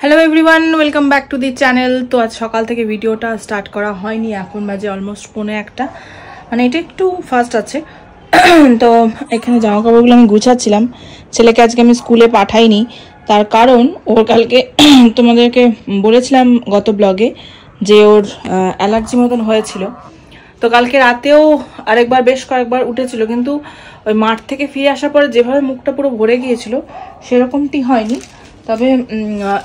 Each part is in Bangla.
Hello everyone welcome back to the channel. तो आज सकाल থেকে ভিডিওটা স্টার্ট করা হয়নি, এখন বাজে অলমোস্ট 1:45, মানে এটা একটু ফাস্ট আছে। তো এখানে জামা কাপড়গুলো আমি গুছাচ্ছিলাম। ছেলেকে আজকে আমি স্কুলে পাঠাইনি, তার কারণ ওর কালকে তোমাদেরকে বলেছিলাম গত ব্লগে যে ওর অ্যালার্জি মতন হয়েছিল। তো কালকে রাতেও আরেকবার বেশ কয়েকবার উঠেছিল, কিন্তু ওই মাঠ থেকে ফিরে আসার পরে যেভাবে মুখটা পুরো ভরে গিয়েছিল সেরকমটি হয়নি। তবে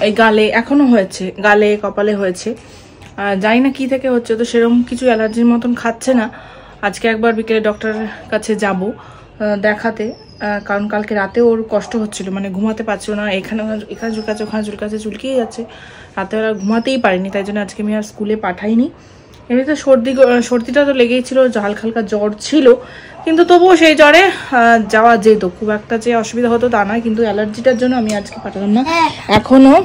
এই গালে এখনো হয়েছে, গালে কপালে হয়েছে, জানি না কি থেকে হচ্ছে। তো সেরকম কিছু অ্যালার্জির মতন খাচ্ছে না। আজকে একবার বিকেলে ডক্টরের কাছে যাব দেখাতে, কারণ কালকে রাতে ওর কষ্ট হচ্ছিল, মানে ঘুমাতে পারছিল না। এখানে এখানে চুলকাচ্ছে, ওখানে চুলকাচ্ছে, চুলকিয়ে যাচ্ছে। রাতে ওরা ঘুমাতেই পারিনি, তাই জন্য আজকে আমি আর স্কুলে পাঠাইনি। এমনিতে সর্দিটা তো লেগেই ছিল, হালকা হালকা জ্বর ছিল, কিন্তু তবুও সেই জ্বরে যাওয়া যেত, খুব একটা যে অসুবিধা হতো তা নয়। কিন্তু অ্যালার্জিটার জন্য আমি আজকে পাঠালাম না। এখনও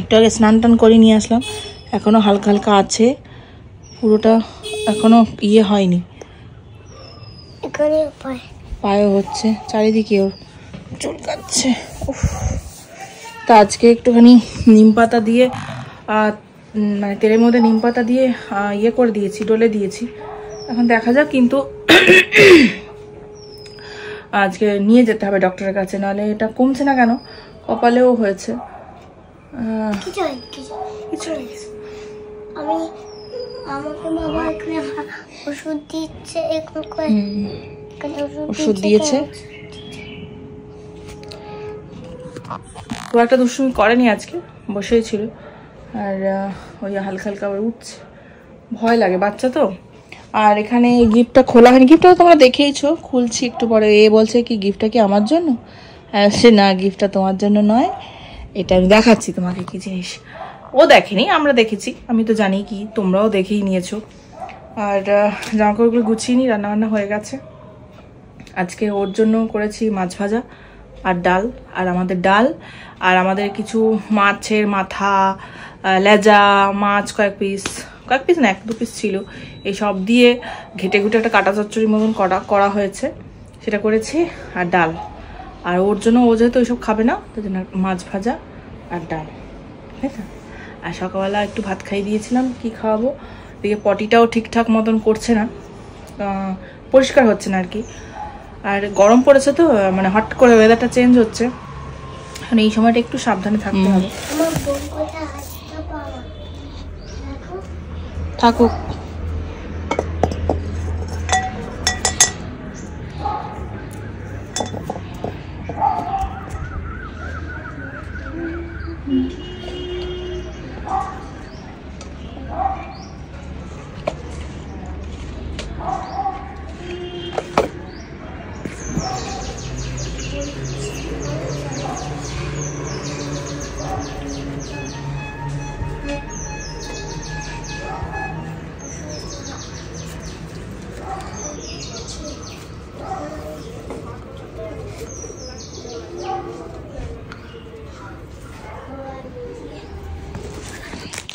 একটু আগে স্নান টান করে নিয়ে আসলাম, এখনও হালকা হালকা আছে, পুরোটা এখনও ইয়ে হয়নি। পায়ে হচ্ছে, চারিদিকে ওর চুলকাচ্ছে। তা আজকে একটুখানি নিম পাতা দিয়ে মানে তেলের মধ্যে নিম পাতা দিয়ে ইয়ে করে দিয়েছি, ডলে দিয়েছি। এখন দেখা যাক, কিন্তু আজকে নিয়ে যেতে হবে ডক্টরের কাছে, নাহলে এটা কমছে না কেন। কপালেও হয়েছে। ওষুধ দিয়েছে, খুব একটা দুষ্টুমি করেনি আজকে, বসেই ছিল। আর ওই হালকা হালকা আবার উঠছে, ভয় লাগে, বাচ্চা তো। আর এখানে গিফটটা খোলা হয়নি, গিফটটা তোমরা দেখেইছো, খুলছি একটু পরে। এ বলছে কি গিফটটা কি আমার জন্য? সে না, গিফটটা তোমার জন্য নয়, এটা আমি দেখাচ্ছি তোমাকে কি জিনিস। ও দেখেনি, আমরা দেখেছি, আমি তো জানি কি, তোমরাও দেখেই নিয়েছো। আর জামা কাপড়গুলো গুছিয়ে নিই, রান্নাবান্না হয়ে গেছে। আজকে ওর জন্য করেছি মাছ ভাজা আর ডাল, আর আমাদের ডাল, আর আমাদের কিছু মাছের মাথা, লেজা মাছ কয়েক পিস না, 1-2 পিস ছিল, এই সব দিয়ে ঘেটে ঘুটে একটা কাটা চচ্চড়ির মতন করা হয়েছে, সেটা করেছি। আর ডাল, আর ওর জন্য, ও যেহেতু ওইসব খাবে না, তাই জন্য মাছ ভাজা আর ডাল, ঠিক আছে। আর সকালবেলা একটু ভাত খাইয়ে দিয়েছিলাম, কি খাওয়াবো, দিকে পটিটাও ঠিকঠাক মতন করছে না, পরিষ্কার হচ্ছে না আর কি। আর গরম পড়েছে তো, মানে হট করে ওয়েদারটা চেঞ্জ হচ্ছে, এখন এই সময়টা একটু সাবধানে থাকতে হবে। থাকুক।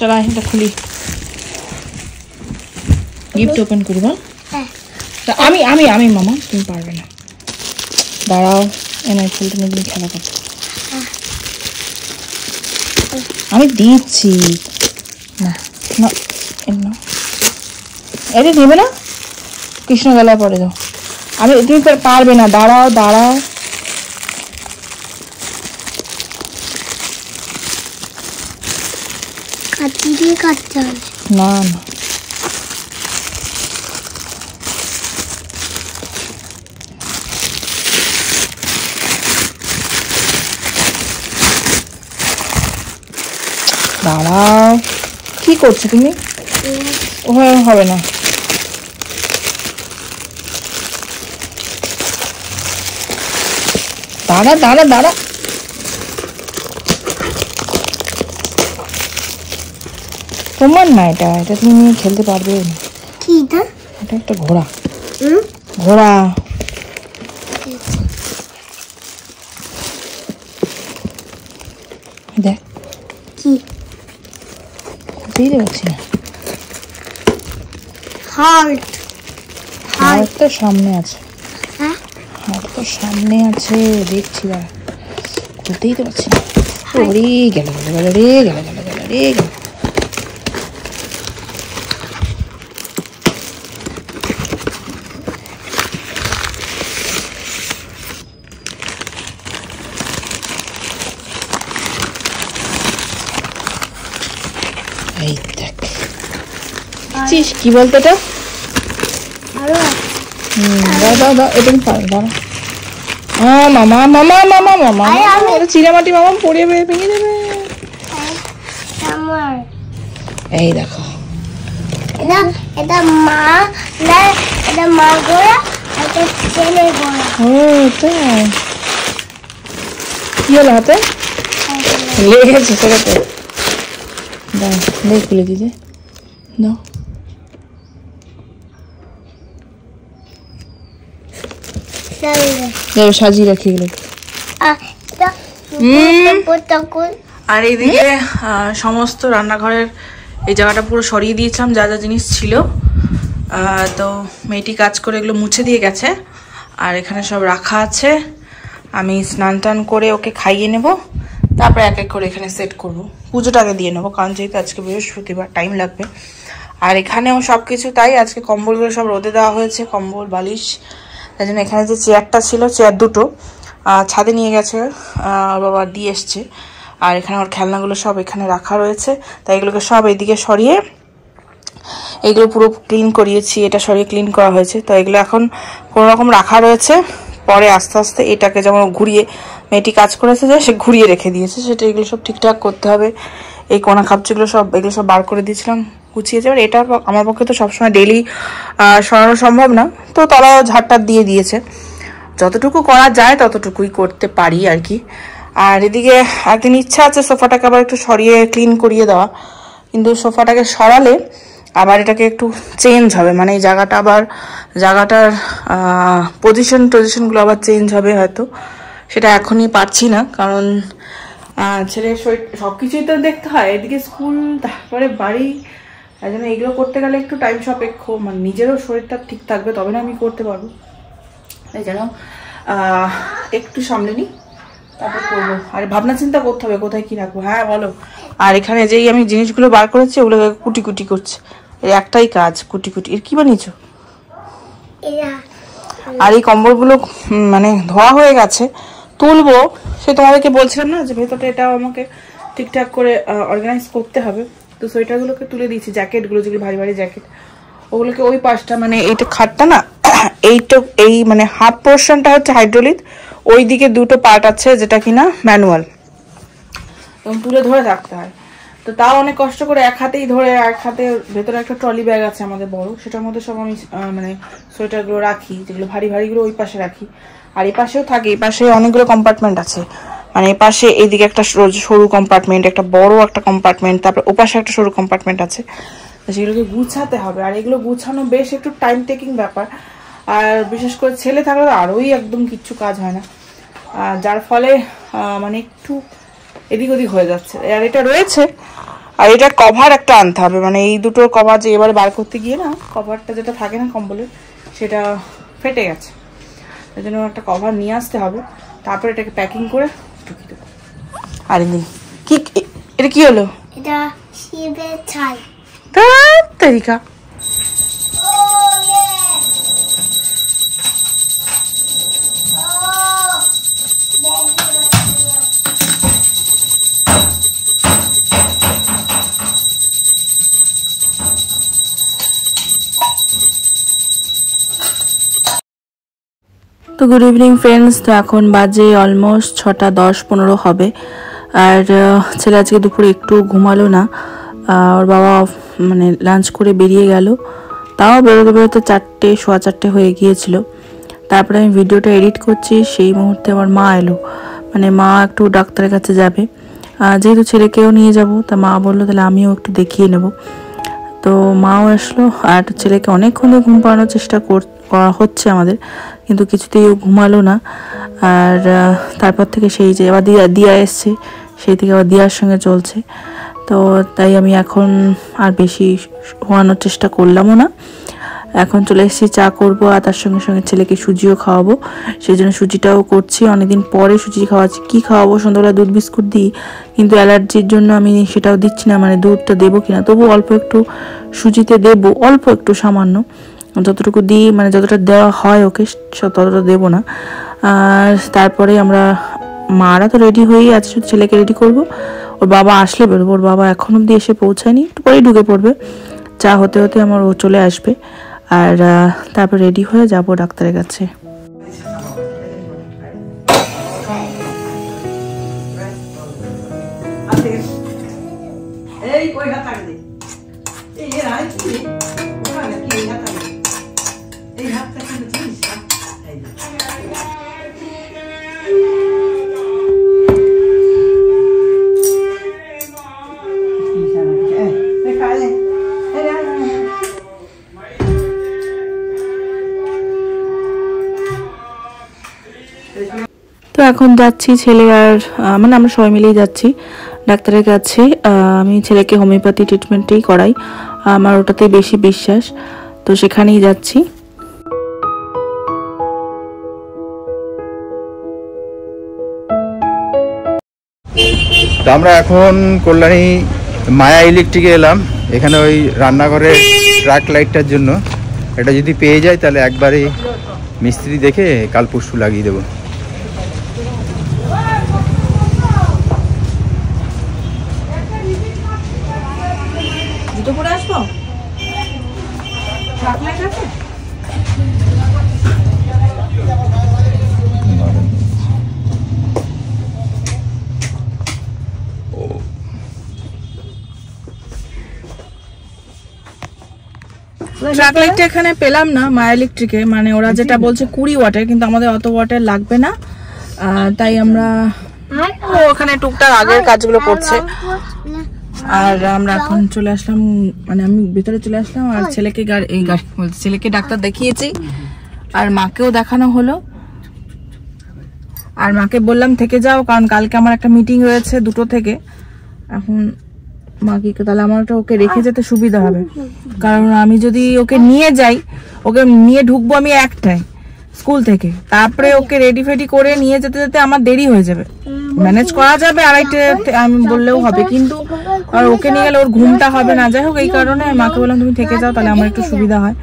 চলো এটা খুলি, গিফট ওপেন করি। বল, আমি আমি আমি মামা, তুমি পারবে না, দাঁড়াও। এনাই ফুলটা নিয়ে খেলা করো, আমি দিচ্ছি না। না এটা নেবে না, কৃষ্ণ গলায় পরে দাও। আমি, তুমি পারবে না, দাঁড়াও দাঁড়াও। না না, দাঁড়াও, কি করছো তুমি? হবে না, দাঁড়া দাঁড়া দাঁড়া। তোমার না, এটা এটা তুমি নিয়ে খেলতে পারবে না। এটা একটা ঘোড়া, ঘোড়া। দেখ কি বুঝতে পারছি না। হার্ট তো সামনে আছে, হার্ট তো সামনে আছে, দেখছি, খুলতেই তো পারছি না। ওরে গেল গেল রে গেল গেল গেল রে গেল। এই দেখ চিস কি বলতো এটা? দাও দাও এটা পারো দাও। মামা মামা মামা মামা চিরামাটি মামা পড়ে ভেঙে যাবে। এই দেখো এটা মা না, এটা মা গোড়া, এটা ছেলে গোড়া। ও তাই কি হলো হাতে? লেগেছে সেটাতে। দাও দেখ খুলে দিতে দাও। সাজিয়ে রাখি এগুলো। আর এইদিকে সমস্ত রান্নাঘরের এই জায়গাটা পুরো সরিয়ে দিয়েছিলাম, যা যা জিনিস ছিল। তো মেয়েটি কাজ করে এগুলো মুছে দিয়ে গেছে, আর এখানে সব রাখা আছে। আমি স্নান টান করে ওকে খাইয়ে নেব, তারপরে এক এক করে এখানে সেট করব। পুজোটাকে দিয়ে নেবো, কারণ যেহেতু আজকে বৃহস্পতিবার টাইম লাগবে। আর এখানেও সব কিছু তাই, আজকে কম্বলগুলো সব রোদে দেওয়া হয়েছে, কম্বল বালিশ। তাই জন্য এখানে যে চেয়ারটা ছিল, চেয়ার দুটো ছাদে নিয়ে গেছে, ওর বাবা দিয়ে এসছে। আর এখানে ওর খেলনাগুলো সব এখানে রাখা রয়েছে, তাই এগুলোকে সব এইদিকে সরিয়ে এগুলো পুরো ক্লিন করিয়েছি। এটা সরিয়ে ক্লিন করা হয়েছে, তো এগুলো এখন কোনো রকম রাখা রয়েছে। পরে আস্তে আস্তে এটাকে যেমন ঘুরিয়ে মেয়েটি কাজ করেছে যে সে ঘুরিয়ে রেখে দিয়েছে, সেটা এগুলো সব ঠিকঠাক করতে হবে। এই কোনা খাপচিগুলো সব এগুলো সব বার করে দিয়েছিলাম, গুছিয়েছে। এবার এটা আমার পক্ষে তো সবসময় ডেলি সরানো সম্ভব না, তো তলাও ঝাড়টা দিয়ে দিয়েছে। যতটুকু করা যায় ততটুকুই করতে পারি আর কি। আর এদিকে একদিন ইচ্ছা আছে সোফাটাকে আবার একটু সরিয়ে ক্লিন করিয়ে দেওয়া, কিন্তু সোফাটাকে সরালে আবার এটাকে একটু চেঞ্জ হবে, মানে এই জায়গাটার পজিশনগুলো আবার চেঞ্জ হবে হয়তো। সেটা এখনই পারছি না, কারণ ছেলের শরীর সব কিছুই তো দেখতে হয়, এদিকে স্কুল তারপরে বাড়ি। তাই জন্য এগুলো করতে গেলে একটু টাইম সাপেক্ষ, মানে নিজেরও শরীরটা ঠিক থাকবে তবে না আমি করতে পারবো। তাই যেন একটু সামলে নিই, তারপর করবো। আর ভাবনা চিন্তা করতে হবে কোথায় কি রাখবো। হ্যাঁ বলো। আর এখানে যেই আমি জিনিসগুলো বার করেছি ওগুলোকে কুটি কুটি করছে, এই একটাই কাজ কুটি কুটি। এর কি বানিয়েছো? আর এই কম্বলগুলো মানে ধোয়া হয়ে গেছে, তুলবো। সে তোমাদেরকে বলছিলাম না যে ভেতরটা এটাও আমাকে ঠিকঠাক করে অর্গানাইজ করতে হবে। তো সোয়েটারগুলোকে তুলে দিয়েছি, জ্যাকেটগুলো যেগুলো ভারী ভারী জ্যাকেট, ওগুলোকে ওই পাশটা মানে এইটা খাটটা না, এইটা এই মানে হাফ পোর্শনটা হচ্ছে হাইড্রোলিক, ওই দিকে দুটো পার্ট আছে যেটা কিনা ম্যানুয়াল, এবং তুলে ধরে রাখতে হয়। তো তাও অনেক কষ্ট করে এক হাতেই ধরে, এক হাতে ভেতরে একটা ট্রলি ব্যাগ আছে আমাদের বড়, সেটার মধ্যে সব আমি মানে সোয়েটারগুলো রাখি, যেগুলো ভারী ভারীগুলো ওই পাশে রাখি। আর এই পাশেও থাকে, এই পাশে অনেকগুলো কম্পার্টমেন্ট আছে, মানে এই পাশে এইদিকে একটা সরু কম্পার্টমেন্ট, একটা বড় একটা কম্পার্টমেন্ট, তারপর ও পাশে একটা সরু কম্পার্টমেন্ট আছে। সেগুলোকে গুছাতে হবে, আর এগুলো গুছানো বেশ একটু টাইম টেকিং ব্যাপার। আর বিশেষ করে ছেলে থাকলে তো আরোই একদম কিচ্ছু কাজ হয় না, যার ফলে মানে একটু এদিক ওদিক হয়ে যাচ্ছে। আর এটা রয়েছে, আর এটা কভার একটা আনতে হবে, মানে এই দুটোর কভার যে এবারে বার করতে গিয়ে না কভারটা যেটা থাকে না কম্বলের, সেটা ফেটে গেছে। তাই জন্য একটা কভার নিয়ে আসতে হবে, তারপর এটাকে প্যাকিং করে ঢুকিয়ে দেবো। আর কি এটা কি হলো? এটা শিবের ছাই। তরিকা তো গুড ইভিনিং ফ্রেন্ডস। তো এখন বাজে অলমোস্ট 6টা 10-15 হবে। আর ছেলে আজকে দুপুরে একটু ঘুমালো না, ওর বাবা মানে লাঞ্চ করে বেরিয়ে গেল, তাও বেরোতে বেরোতে 4টে 4:15 হয়ে গিয়েছিল। তারপরে আমি ভিডিওটা এডিট করছি, সেই মুহূর্তে আমার মা এলো, মানে মা একটু ডাক্তারের কাছে যাবে, যেহেতু ছেলেকেও নিয়ে যাব, তা মা বললো তাহলে আমিও একটু দেখিয়ে নেব। তো মাও আসলো, আর ছেলেকে অনেকক্ষণ ঘুম পাড়ানোর চেষ্টা করা হচ্ছে আমাদের, কিন্তু কিছুতেই ও ঘুমালো না। আর তারপর থেকে সেই যে আবার দিয়া এসছে, সেই থেকে আবার দিয়ার সঙ্গে চলছে। তো তাই আমি এখন আর বেশি ঘুমানোর চেষ্টা করলামও না, এখন চলে এসেছি চা করবো আর তার সঙ্গে সঙ্গে ছেলেকে সুজিও খাওয়াবো, সেই জন্য সুজিটাও করছি। অনেকদিন পরে সুজি খাওয়াচ্ছি। কি খাওয়াবো, সন্ধ্যাবেলা দুধ বিস্কুট দিই, কিন্তু অ্যালার্জির জন্য আমি সেটাও দিচ্ছি না, মানে দুধটা দেবো কিনা। তবু অল্প একটু সুজিতে দেবো, অল্প একটু সামান্য, যতটুকু দিই মানে যতটা দেওয়া হয় ওকে ততটা দেবো না। আর তারপরে আমরা মারা তো রেডি হয়েই আছে, শুধু ছেলেকে রেডি করবো। ওর বাবা আসলে বেরোবো, ওর বাবা এখন অব্দি এসে পৌঁছায়নি, একটু পরেই ঢুকে পড়বে। চা হতে হতে আমার ও চলে আসবে, আর তারপর রেডি হয়ে যাব ডাক্তারের কাছে। তো এখন যাচ্ছি ছেলে আর মানে আমরা সবাই মিলেই যাচ্ছি ডাক্তারের কাছে। আমি ছেলেকে হোমিওপ্যাথি ট্রিটমেন্টেই করাই, আমার ওটাতেই বেশি বিশ্বাস, তো সেখানেই যাচ্ছি। তো আমরা এখন কল্যাণী মায়া ইলেকট্রিকে এলাম। এখানে ওই রান্নাঘরের ট্রাক লাইটটার জন্য এটা যদি পেয়ে যায় তাহলে একবারে মিস্ত্রি দেখে কাল পরশু লাগিয়ে দেবো। জুতো পরে আসবো, ট্রাক লাইটটা এখানে পেলাম না মায়া ইলেকট্রিকে, মানে ওরা যেটা বলছে 20 ওয়াটের, কিন্তু আমাদের অত ওয়াটের লাগবে না, তাই আমরা ওখানে টুকটাক আগের কাজগুলো করছে। আর আমরা এখন চলে আসলাম, মানে আমি ভিতরে চলে আসলাম, আর ছেলেকে ছেলেকে ডাক্তার দেখিয়েছি, আর মাকেও দেখানো হলো। আর মাকে বললাম থেকে যাও, কারণ কালকে আমার একটা মিটিং রয়েছে 2টো থেকে। এখন মাকে তাহলে আমার ওকে রেখে যেতে সুবিধা হবে, কারণ আমি যদি ওকে নিয়ে যাই, ওকে নিয়ে ঢুকবো আমি 1টায় স্কুল থেকে, তারপরে ওকে রেডি ফেডি করে নিয়ে যেতে যেতে আমার দেরি হয়ে যাবে। ম্যানেজ করা যাবে 2:30 আমি বললেও হবে, কিন্তু আর ওকে নিয়ে গেলে ওর ঘুমটা হবে না। যাই হোক, এই কারণে মাকে বললাম তুমি থেকে যাও, তাহলে আমার একটু সুবিধা হয়।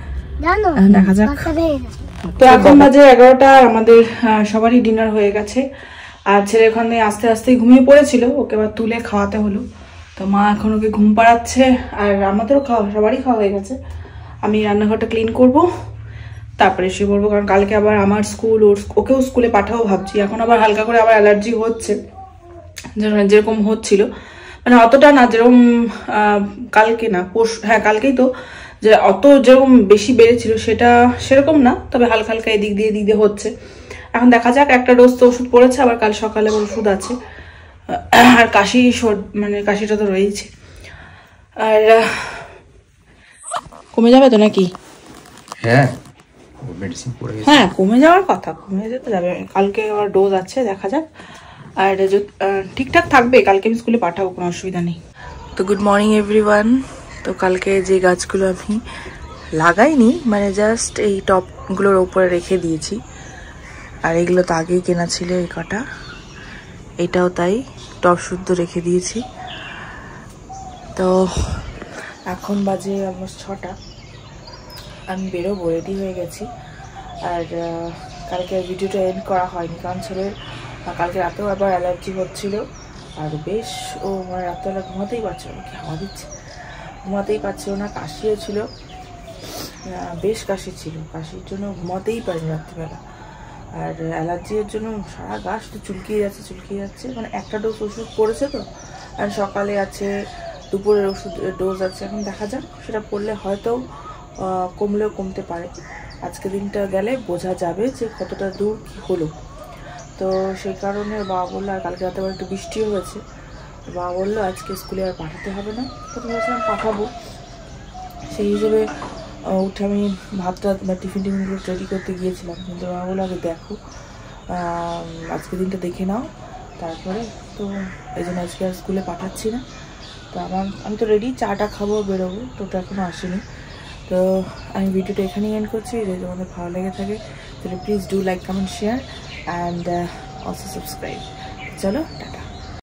দেখা যাক। তো এখন বাজে 11টা, আর আমাদের সবারই ডিনার হয়ে গেছে, আর ছেলে ওখানে আস্তে আস্তে ঘুমিয়ে পড়েছিল, ওকে আবার তুলে খাওয়াতে হলো। তো মা এখন ওকে ঘুম পাড়াচ্ছে, আর আমাদেরও সবারই খাওয়া হয়ে গেছে। আমি রান্নাঘরটা ক্লিন করব, তারপরে এসে পড়বো, কারণ কালকে আবার আমার স্কুল, ওকেও স্কুলে পাঠাবো ভাবছি। এখন আবার হালকা করে আবার অ্যালার্জি হচ্ছে, যেরকম হচ্ছিল, মানে অতটা না, যেরকম কালকে না হ্যাঁ কালকেই তো, যে অত যেরকম বেশি বেড়েছিল সেরকম না, তবে হালকা হালকা এদিক দিয়ে হচ্ছে। এখন দেখা যাক, একটা ডোজ তো ওষুধ পড়েছে, আবার কাল সকালে ওষুধ আছে, আর মানে কাশিটা তো রয়েছে। আর কমে যাবে তো নাকি? হ্যাঁ কমে যাওয়ার কথা, কমে যেতে যাবে। কালকে আবার ডোজ আছে, দেখা যাক। আর ঠিকঠাক থাকবে, কালকে আমি স্কুলে পাঠাবো, কোনো অসুবিধা নেই। তো গুড মর্নিং এভরিওয়ান। তো কালকে যে গাছগুলো আমি লাগাইনি, মানে জাস্ট এই টপগুলোর ওপরে রেখে দিয়েছি, আর এগুলো তো আগেই কেনা ছিল, এই কটা, এটাও তাই টপ শুদ্ধ রেখে দিয়েছি। তো এখন বাজে অলমোস্ট 6টা, আমি বেরোবো, রেডি হয়ে গেছি। আর কালকে ভিডিওটা এন্ড করা হয়নি, কারণ ছেলের কালকে রাতেও আবার অ্যালার্জি হচ্ছিল, আর বেশ ও মানে রাত্রেবেলা ঘুমাতেই পারছিল না, কি হাওয়া দিচ্ছে, ঘুমাতেই পারছিল না, কাশিও ছিল, বেশ কাশি ছিল, কাশির জন্য ঘুমাতেই পারিনি রাত্রিবেলা। আর অ্যালার্জির জন্য সারা গা শুধু চুলকিয়ে যাচ্ছে, মানে একটা ডোজ ওষুধ পড়েছে তো, আর সকালে আছে, দুপুরের ওষুধ ডোজ আছে। এখন দেখা যাক, সেটা পড়লে হয়তো কমলেও কমতে পারে। আজকে দিনটা গেলে বোঝা যাবে যে কতটা দূর কি হলো। তো সেই কারণে বাবা বললো, আর কালকে রাতে আবার একটু বৃষ্টিও হয়েছে, বাবা বললো আজকে স্কুলে আর পাঠাতে হবে না। তো ভেবেছিলাম পাঠাবো, সেই হিসেবে উঠে আমি ভাতটা বা টিফিনগুলো রেডি করতে গিয়েছিলাম, কিন্তু বাবা বললো আগে দেখো, আজকে দিনটা দেখে নাও, তারপরে। তো এই জন্য আজকে আর স্কুলে পাঠাচ্ছি না। তো আমি তো রেডি, চাটা খাবো, বেরোবো, টোটো এখনও আসেনি। তো আমি ভিডিওটা এখানেই এন্ড করছি। যদি তোমাদের ভালো লেগে থাকে তাহলে please do like, comment, share and also subscribe. চলো টাটা।